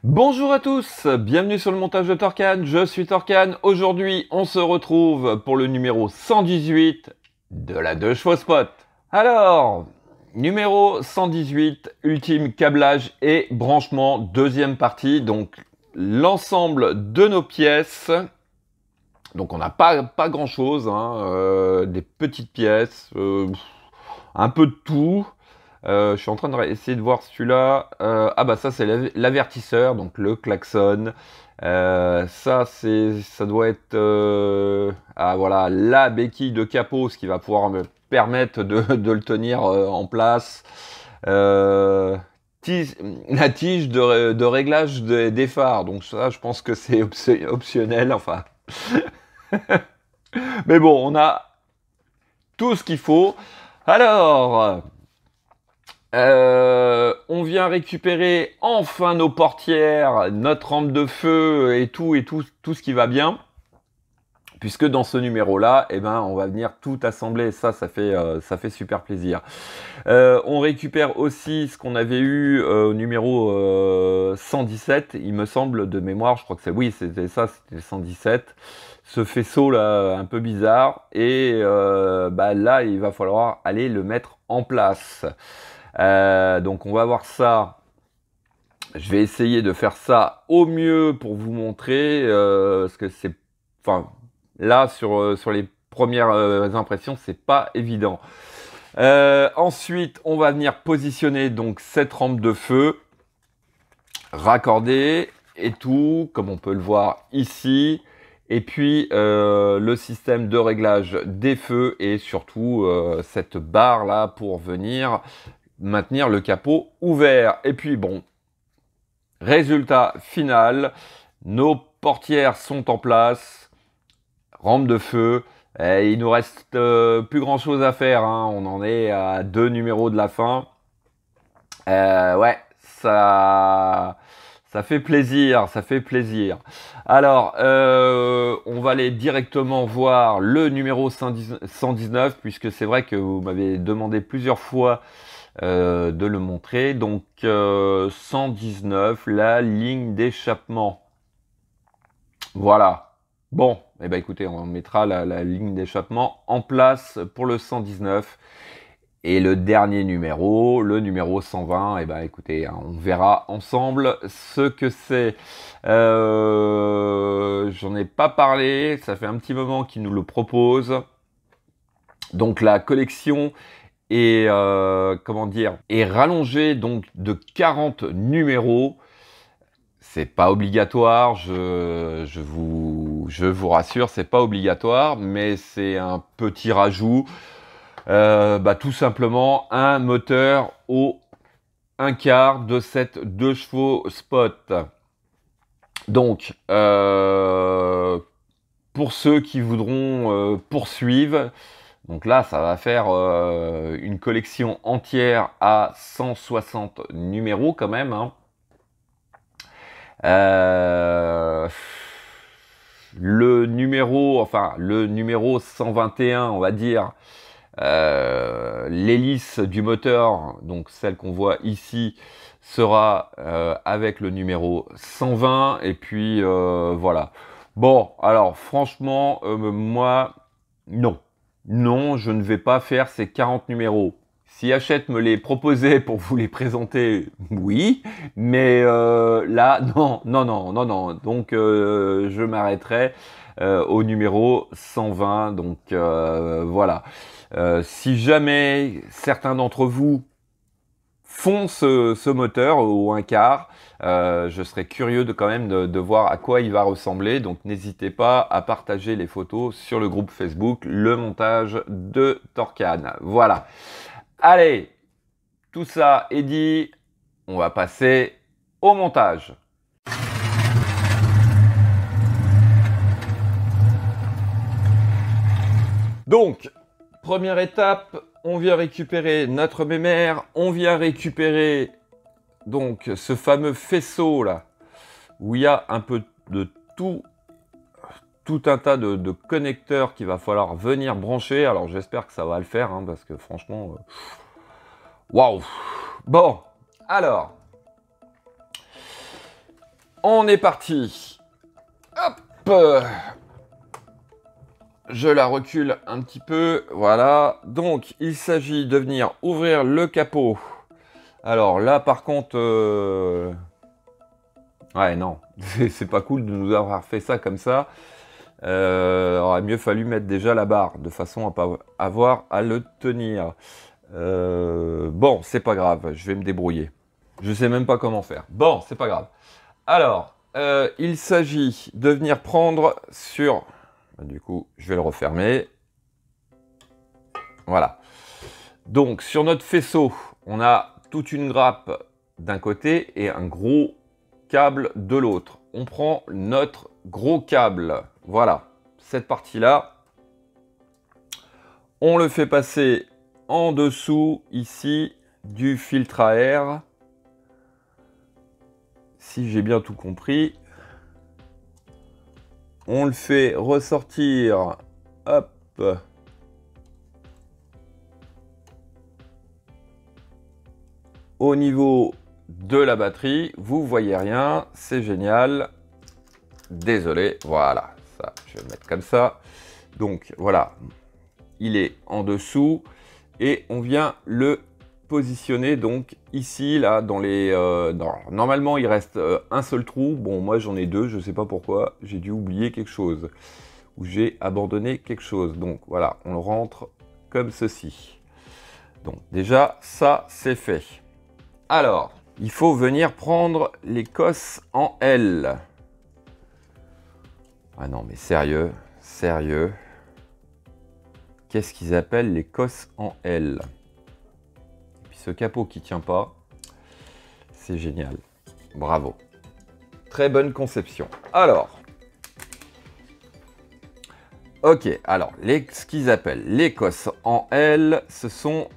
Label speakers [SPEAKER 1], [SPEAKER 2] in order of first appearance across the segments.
[SPEAKER 1] Bonjour à tous, bienvenue sur le montage de Torcan, je suis Torcan. Aujourd'hui, on se retrouve pour le numéro 118 de la 2 chevaux spot. Alors, numéro 118, ultime câblage et branchement, deuxième partie. Donc, l'ensemble de nos pièces. Donc, on n'a pas grand chose, hein, des petites pièces, un peu de tout. Je suis en train d'essayer de voir celui-là. Ah bah ça c'est l'avertisseur, donc le klaxon. Ça doit être ah voilà, la béquille de capot, ce qui va pouvoir me permettre de le tenir en place. Euh, la tige de réglage des phares, donc ça je pense que c'est optionnel, enfin. Mais bon, on a tout ce qu'il faut. Alors, on vient récupérer enfin nos portières, notre rampe de feu et tout ce qui va bien. Puisque dans ce numéro-là, eh ben, on va venir tout assembler. Ça fait super plaisir. On récupère aussi ce qu'on avait eu au numéro 117, il me semble, de mémoire. Je crois que oui, c'était ça, c'était 117. Ce faisceau là, un peu bizarre. Et bah, là, il va falloir aller le mettre en place. Donc on va voir ça. Je vais essayer de faire ça au mieux pour vous montrer ce que c'est. Enfin, là sur les premières impressions, c'est pas évident. Ensuite, on va venir positionner donc cette rampe de feu, raccorder et tout, comme on peut le voir ici. Et puis le système de réglage des feux et surtout cette barre là pour venir maintenir le capot ouvert. Et puis bon, résultat final, nos portières sont en place, rampe de feu, et il nous reste plus grand chose à faire, hein. On en est à 2 numéros de la fin. Ouais, ça fait plaisir, ça fait plaisir. Alors, on va aller directement voir le numéro 119, puisque c'est vrai que vous m'avez demandé plusieurs fois de le montrer. Donc 119, la ligne d'échappement. Voilà. Bon, eh ben écoutez, on mettra la ligne d'échappement en place pour le 119. Et le dernier numéro, le numéro 120, eh ben écoutez, hein, on verra ensemble ce que c'est. J'en ai pas parlé, ça fait un petit moment qu'ils nous le proposent. Donc la collection et comment dire, est rallongé donc de 40 numéros. C'est pas obligatoire, je vous rassure, c'est pas obligatoire, mais c'est un petit rajout. Bah, tout simplement un moteur au 1/4 de cette 2 chevaux spot. Donc, pour ceux qui voudront poursuivre, donc là, ça va faire une collection entière à 160 numéros quand même, hein. Le numéro 121, on va dire, l'hélice du moteur, donc celle qu'on voit ici, sera avec le numéro 120. Et puis voilà. Bon, alors franchement, moi, non. Non, je ne vais pas faire ces 40 numéros. Si Hachette me les proposait pour vous les présenter, oui. Mais là, non, non, non, non, non. Donc, je m'arrêterai au numéro 120. Donc, voilà. Si jamais certains d'entre vous font ce moteur au 1/4, je serais curieux quand même de voir à quoi il va ressembler. Donc n'hésitez pas à partager les photos sur le groupe Facebook, le montage de Torcan. Voilà. Allez, tout ça est dit, on va passer au montage. Donc, première étape, on vient récupérer notre mémère, on vient récupérer donc ce fameux faisceau là, où il y a un peu de tout un tas de connecteurs qu'il va falloir venir brancher. Alors j'espère que ça va le faire, hein, parce que franchement, waouh. Bon, alors, On est parti. Hop. Je la recule un petit peu. Voilà. Donc, il s'agit de venir ouvrir le capot. Alors là, par contre... Ouais, non. C'est pas cool de nous avoir fait ça comme ça. Aurait mieux fallu mettre déjà la barre, de façon à pas avoir à le tenir. Bon, c'est pas grave, je vais me débrouiller. Je sais même pas comment faire. Bon, c'est pas grave. Alors, il s'agit de venir prendre sur... Du coup, je vais le refermer. Voilà. Donc, sur notre faisceau, on a toute une grappe d'un côté et un gros câble de l'autre. On prend notre gros câble. Voilà, cette partie-là. On le fait passer en dessous, ici, du filtre à air. Si j'ai bien tout compris. On le fait ressortir, hop, au niveau de la batterie. Vous voyez rien, c'est génial. Désolé, voilà, ça, je vais le mettre comme ça. Donc voilà, il est en dessous et on vient le positionner donc ici, là, dans les... normalement, il reste un seul trou. Bon, moi, j'en ai deux, je ne sais pas pourquoi. J'ai dû oublier quelque chose ou j'ai abandonné quelque chose. Donc, voilà, on le rentre comme ceci. Donc, déjà, ça, c'est fait. Alors, il faut venir prendre les cosses en L. Ah non, mais sérieux, sérieux. Qu'est-ce qu'ils appellent les cosses en L? Ce capot qui tient pas, c'est génial. Bravo. Très bonne conception. Alors, ok, alors, ce qu'ils appellent les cosses en L, ce sont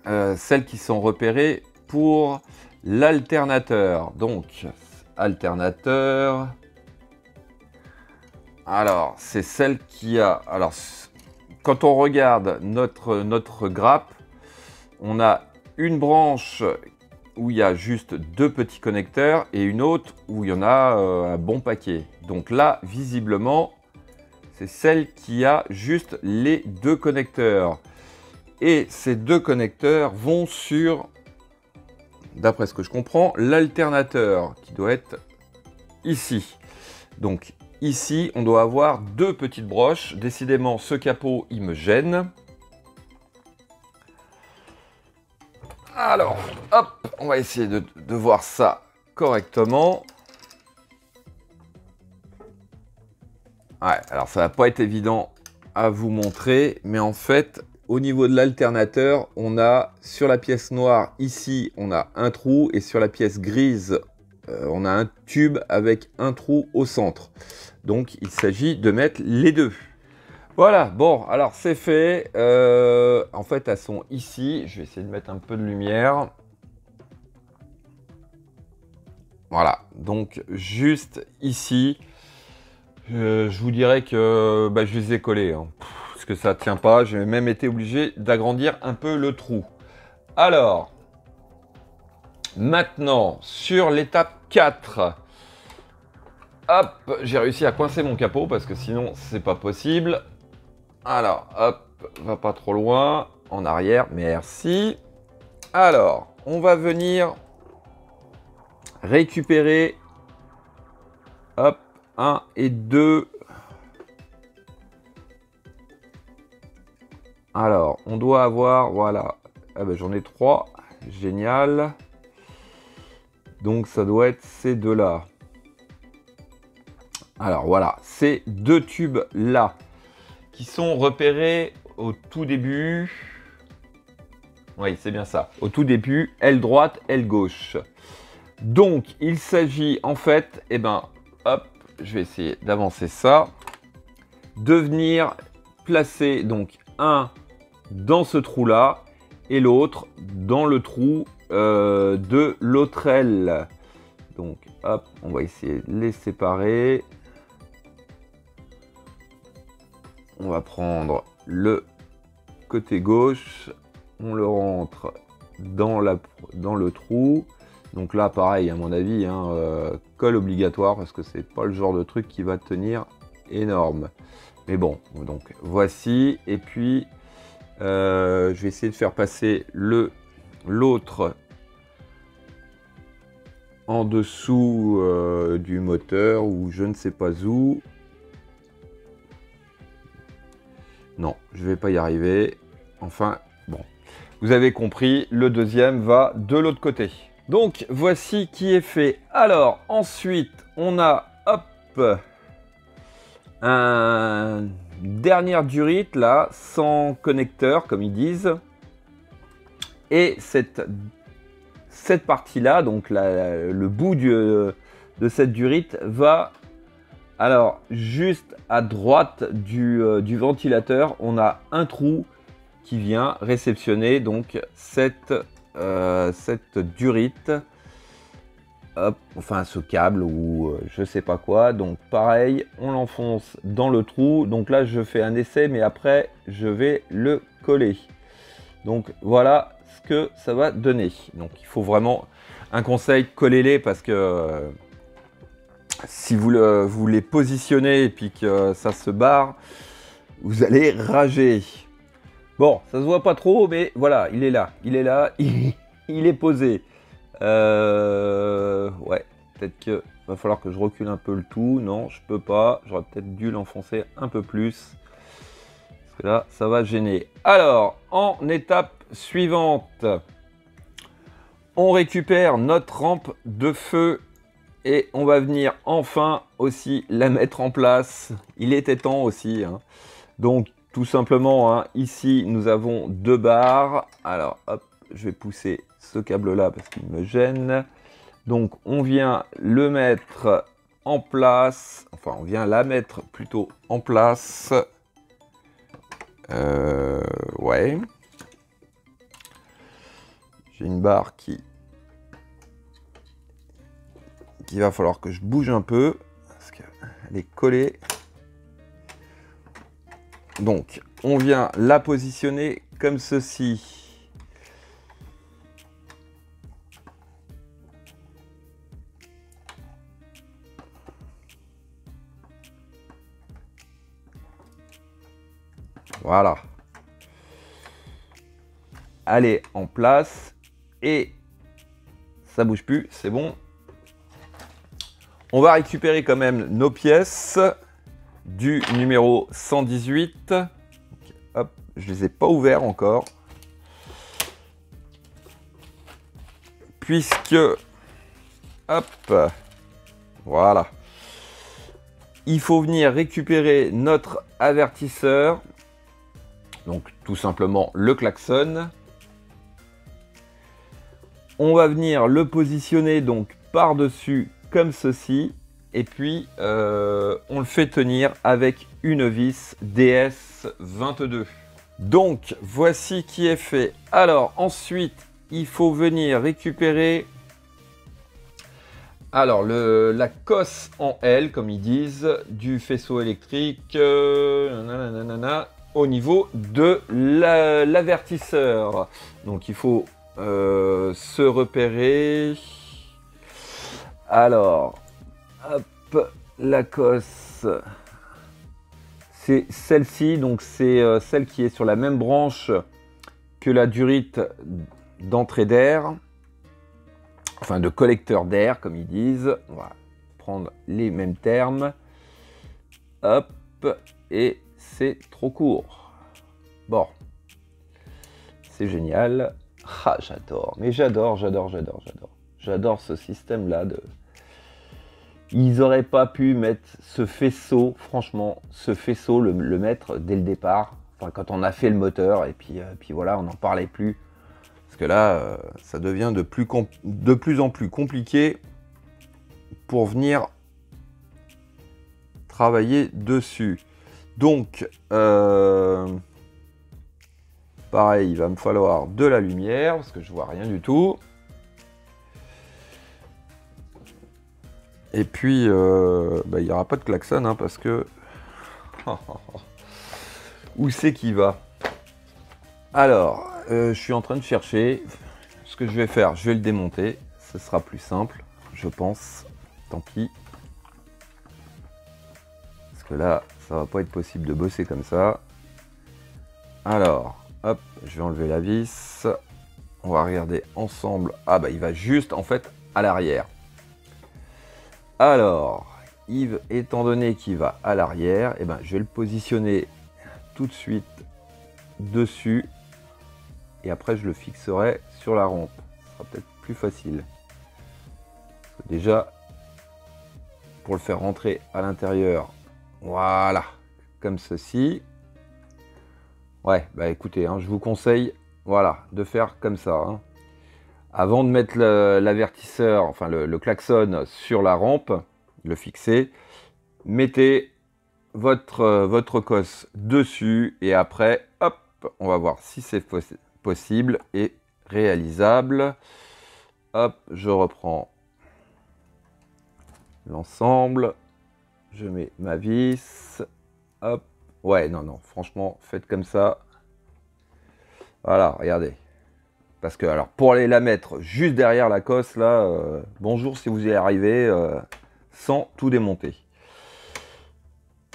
[SPEAKER 1] celles qui sont repérées pour l'alternateur. Donc, alternateur. Alors, c'est celle qui a... Alors, quand on regarde notre grappe, on a une branche où il y a juste deux petits connecteurs et une autre où il y en a un bon paquet. Donc là, visiblement, c'est celle qui a juste les deux connecteurs. Et ces deux connecteurs vont sur, d'après ce que je comprends, l'alternateur qui doit être ici. Donc ici, on doit avoir deux petites broches. Décidément, ce capot, il me gêne. Alors, hop, on va essayer de voir ça correctement. Ouais, alors ça va pas être évident à vous montrer, mais en fait, au niveau de l'alternateur, on a sur la pièce noire, ici, on a un trou, et sur la pièce grise, on a un tube avec un trou au centre. Donc, il s'agit de mettre les deux. Voilà, bon, alors c'est fait. En fait, elles sont ici. Je vais essayer de mettre un peu de lumière. Voilà, donc juste ici. Je vous dirais que je les ai collés. Hein, parce que ça ne tient pas. J'ai même été obligé d'agrandir un peu le trou. Alors, maintenant, sur l'étape 4. Hop, j'ai réussi à coincer mon capot parce que sinon, c'est pas possible. Alors, hop, va pas trop loin, en arrière, merci. Alors, on va venir récupérer, hop, 1 et 2. Alors, on doit avoir, voilà, ah ben, j'en ai 3, génial. Donc, ça doit être ces deux-là. Alors, voilà, ces deux tubes-là qui sont repérés au tout début. Oui, c'est bien ça. Au tout début, aile droite, aile gauche. Donc, il s'agit en fait, eh ben, hop, je vais essayer d'avancer ça, de venir placer donc un dans ce trou-là et l'autre dans le trou de l'autre aile. Donc, hop, on va essayer de les séparer. On va prendre le côté gauche, on le rentre dans le trou. Donc là, pareil, à mon avis, hein, colle obligatoire parce que c'est pas le genre de truc qui va tenir énorme. Mais bon, donc voici. Et puis, je vais essayer de faire passer l'autre en dessous du moteur ou je ne sais pas où. Non, je vais pas y arriver. Enfin, bon. Vous avez compris, le deuxième va de l'autre côté. Donc, voici qui est fait. Alors, ensuite, on a, hop, un dernière durite, là, sans connecteur, comme ils disent. Et cette partie-là, donc le bout de cette durite, va... Alors, juste à droite du ventilateur, on a un trou qui vient réceptionner donc cette durite, hop, enfin ce câble ou je sais pas quoi. Donc pareil, on l'enfonce dans le trou. Donc là, je fais un essai, mais après, je vais le coller. Donc voilà ce que ça va donner. Donc il faut vraiment un conseil, collez-les parce que si vous les positionnez et puis que ça se barre, vous allez rager. Bon, ça se voit pas trop, mais voilà, il est là, il est posé. Ouais, peut-être que va falloir que je recule un peu le tout. Non, je peux pas. J'aurais peut-être dû l'enfoncer un peu plus. Parce que là, ça va gêner. Alors, en étape suivante, on récupère notre rampe de feu et on va venir enfin aussi la mettre en place. Il était temps aussi, hein. Donc, tout simplement, hein, ici, nous avons deux barres. Alors, hop, je vais pousser ce câble-là parce qu'il me gêne. Donc, on vient le mettre en place. Enfin, on vient la mettre plutôt en place. Ouais. J'ai une barre qui va falloir que je bouge un peu parce qu'elle est collée. Donc, on vient la positionner comme ceci. Voilà. Elle est en place et ça bouge plus, c'est bon. On va récupérer quand même nos pièces du numéro 118. Donc, hop, je les ai pas ouverts encore. Puisque, hop, voilà. Il faut venir récupérer notre avertisseur. Donc tout simplement le klaxon. On va venir le positionner donc par-dessus comme ceci. Et puis on le fait tenir avec une vis DS22. Donc voici qui est fait. Alors ensuite il faut venir récupérer alors la cosse en L comme ils disent du faisceau électrique au niveau de l'avertisseur. Donc il faut se repérer. Alors, hop, la cosse, c'est celle-ci, donc c'est celle qui est sur la même branche que la durite d'entrée d'air, enfin de collecteur d'air comme ils disent. On va prendre les mêmes termes. Hop, et c'est trop court. Bon, c'est génial. Ah, j'adore, mais j'adore ce système-là. Ils n'auraient pas pu mettre ce faisceau, franchement, ce faisceau, le mettre dès le départ. Enfin, quand on a fait le moteur, et puis voilà, on n'en parlait plus. Parce que là, ça devient de plus en plus compliqué pour venir travailler dessus. Donc, pareil, il va me falloir de la lumière, parce que je vois rien du tout. Et puis, il n'y aura pas de klaxon, hein, parce que... Où c'est qu'il va? Alors, je suis en train de chercher. Ce que je vais faire, je vais le démonter. ce sera plus simple, je pense. Tant pis. Parce que là, ça va pas être possible de bosser comme ça. Alors, hop, je vais enlever la vis. On va regarder ensemble. Ah bah il va juste en fait à l'arrière. Alors, Yves, étant donné qu'il va à l'arrière, eh ben, je vais le positionner tout de suite dessus. Et après, je le fixerai sur la rampe. Ce sera peut-être plus facile. Déjà, pour le faire rentrer à l'intérieur, voilà, comme ceci. Ouais, bah écoutez, hein, je vous conseille, voilà, de faire comme ça. Hein. Avant de mettre l'avertisseur, enfin le klaxon sur la rampe, le fixer, mettez votre cosse dessus et après, hop, on va voir si c'est possible et réalisable. Hop, je reprends l'ensemble, je mets ma vis, hop, ouais, non, franchement, faites comme ça. Voilà, regardez. Parce que, alors, pour aller la mettre juste derrière la cosse, là, bonjour si vous y arrivez, sans tout démonter.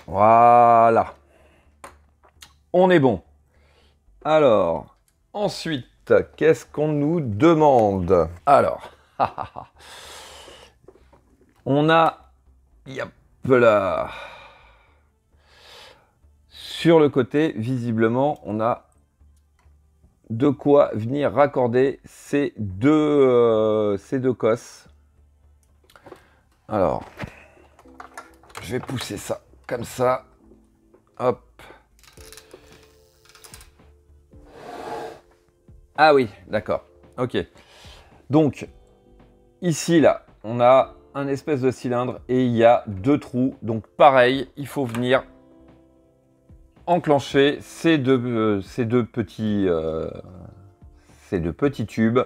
[SPEAKER 1] Voilà. On est bon. Alors, ensuite, qu'est-ce qu'on nous demande? Alors, on a, yep, là, sur le côté, visiblement, on a de quoi venir raccorder ces deux cosses. Alors, je vais pousser ça comme ça. Hop. Ah oui, d'accord. Ok. Donc, ici, là, on a un espèce de cylindre et il y a deux trous. Donc, pareil, il faut venir enclencher ces deux petits tubes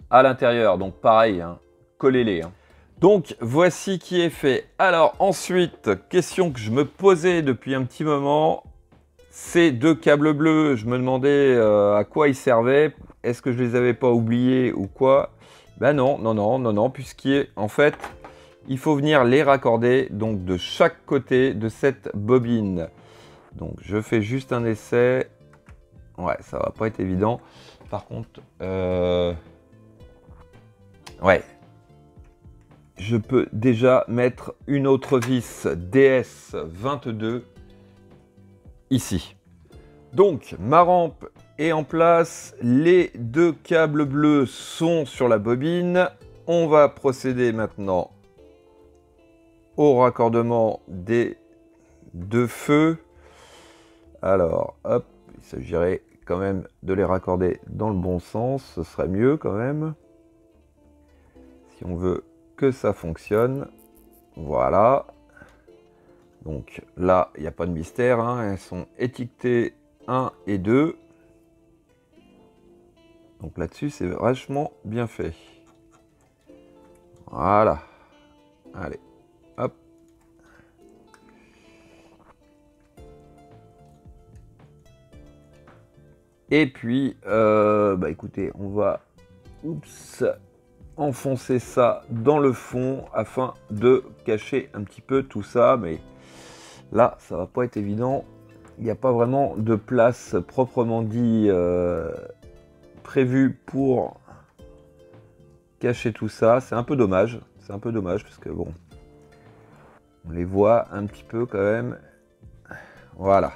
[SPEAKER 1] à l'intérieur. Donc, pareil, hein, collez-les. Hein. Donc, voici qui est fait. Alors, ensuite, question que je me posais depuis un petit moment. Ces deux câbles bleus, je me demandais à quoi ils servaient. Est-ce que je les avais pas oubliés ou quoi? Ben non, puisqu'en fait, il faut venir les raccorder donc de chaque côté de cette bobine. Donc, je fais juste un essai. Ouais, ça va pas être évident. Par contre, ouais. Je peux déjà mettre une autre vis DS22 ici. Donc, ma rampe est en place. Les deux câbles bleus sont sur la bobine. On va procéder maintenant au raccordement des deux feux. Alors, hop, il s'agirait quand même de les raccorder dans le bon sens. Ce serait mieux quand même. Si on veut que ça fonctionne. Voilà. Donc là, il n'y a pas de mystère. Hein. Elles sont étiquetées 1 et 2. Donc là-dessus, c'est vachement bien fait. Voilà. Allez. Hop. Et puis, bah écoutez, on va enfoncer ça dans le fond afin de cacher un petit peu tout ça. Mais là, ça va pas être évident. Il n'y a pas vraiment de place proprement dit prévue pour cacher tout ça. C'est un peu dommage. C'est un peu dommage parce que bon, on les voit un petit peu quand même. Voilà.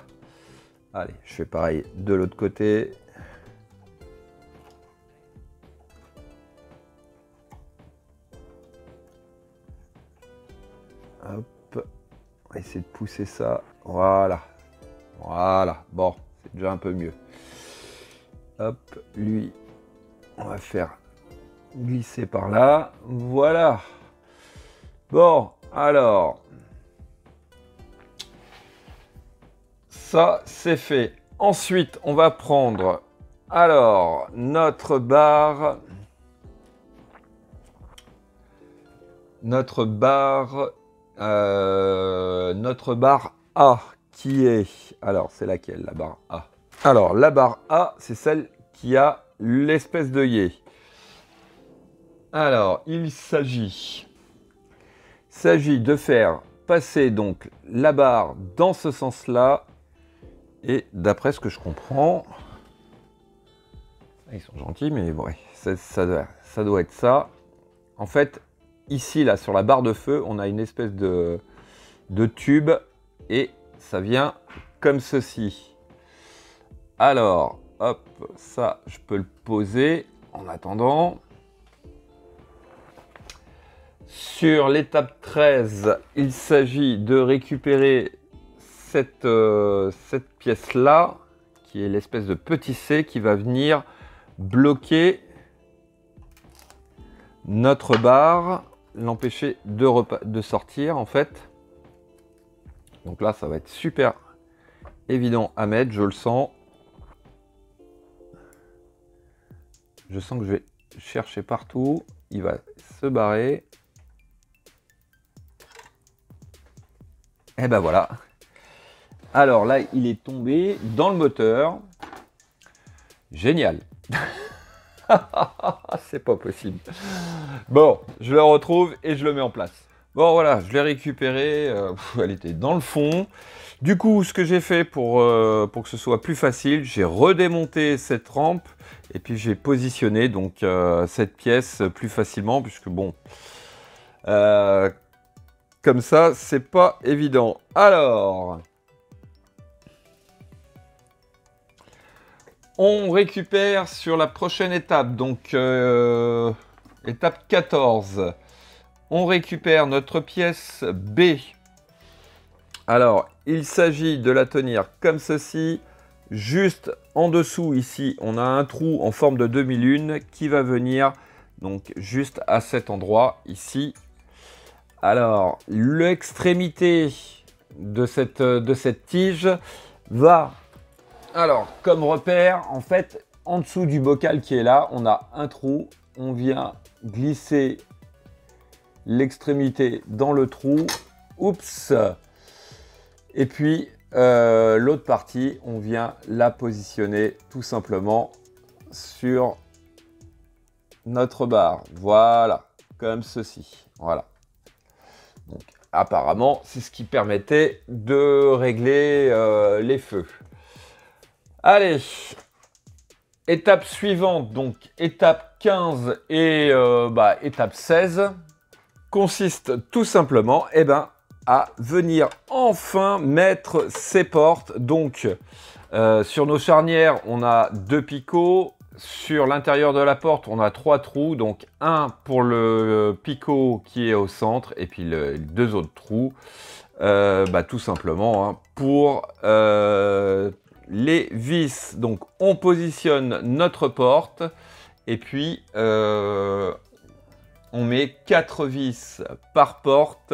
[SPEAKER 1] Allez, je fais pareil de l'autre côté. Hop. On va essayer de pousser ça. Voilà. Voilà. Bon, c'est déjà un peu mieux. Hop, lui, on va faire glisser par là. Voilà. Bon, alors. Ça, c'est fait. Ensuite, on va prendre, alors, notre barre A, qui est, alors, c'est laquelle, la barre A? Alors, la barre A, c'est celle qui a l'espèce d'œillet. Alors, il s'agit de faire passer donc la barre dans ce sens-là. Et d'après ce que je comprends, ils sont gentils, mais bon, ça doit être ça. En fait, ici, là, sur la barre de feu, on a une espèce de tube et ça vient comme ceci. Alors, hop, ça, je peux le poser en attendant. Sur l'étape 13, il s'agit de récupérer cette pièce-là, qui est l'espèce de petit C qui va venir bloquer notre barre, l'empêcher de sortir en fait. Donc là, ça va être super évident à mettre, je le sens. Je sens que je vais chercher partout. Il va se barrer. Et ben voilà. Alors là, il est tombé dans le moteur. Génial. C'est pas possible. Bon, je le retrouve et je le mets en place. Bon voilà, je l'ai récupéré. Elle était dans le fond. Du coup, ce que j'ai fait pour que ce soit plus facile, j'ai redémonté cette rampe et puis j'ai positionné donc cette pièce plus facilement puisque bon, comme ça, c'est pas évident. Alors, on récupère sur la prochaine étape, donc étape 14. On récupère notre pièce B. Alors, il s'agit de la tenir comme ceci. Juste en dessous, ici, on a un trou en forme de demi-lune qui va venir donc juste à cet endroit, ici. Alors, l'extrémité de cette tige va... Alors, comme repère, en fait, en dessous du bocal qui est là, on a un trou. On vient glisser l'extrémité dans le trou. Oups! Et puis, l'autre partie, on vient la positionner tout simplement sur notre barre. Voilà, comme ceci. Voilà. Donc, apparemment, c'est ce qui permettait de régler les feux. Allez, étape suivante, donc étape 15 et étape 16, consiste tout simplement à venir enfin mettre ces portes. Donc, sur nos charnières, on a 2 picots. Sur l'intérieur de la porte, on a 3 trous. Donc, un pour le picot qui est au centre et puis les 2 autres trous. Tout simplement, hein, pour les vis. Donc, on positionne notre porte et puis on met 4 vis par porte.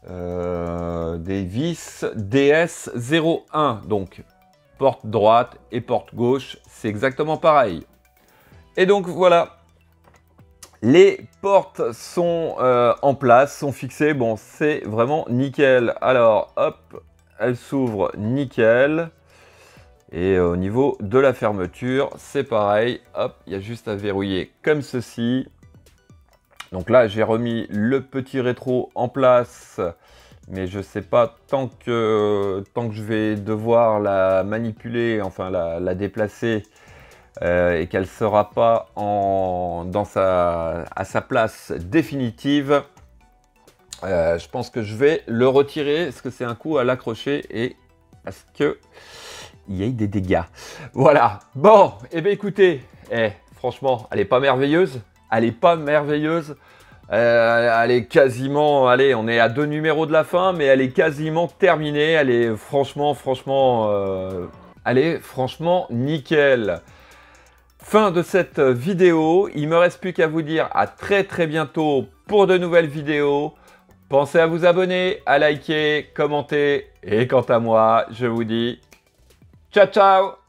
[SPEAKER 1] Des vis DS01, donc porte droite et porte gauche, c'est exactement pareil. Et donc voilà, les portes sont en place, sont fixées, bon c'est vraiment nickel. Alors hop, elles s'ouvrent nickel. Et au niveau de la fermeture, c'est pareil, hop, il y a juste à verrouiller comme ceci. Donc là, j'ai remis le petit rétro en place, mais je ne sais pas, tant que je vais devoir la manipuler, enfin la déplacer, et qu'elle ne sera pas à sa place définitive, je pense que je vais le retirer, parce que c'est un coup à l'accrocher et à ce qu'il y ait des dégâts. Voilà, bon, et bien écoutez, franchement, elle n'est pas merveilleuse. Elle n'est pas merveilleuse. Elle est quasiment... Allez, on est à 2 numéros de la fin, mais elle est quasiment terminée. Elle est franchement nickel. Fin de cette vidéo. Il ne me reste plus qu'à vous dire à très bientôt pour de nouvelles vidéos. Pensez à vous abonner, à liker, commenter. Et quant à moi, je vous dis ciao ciao!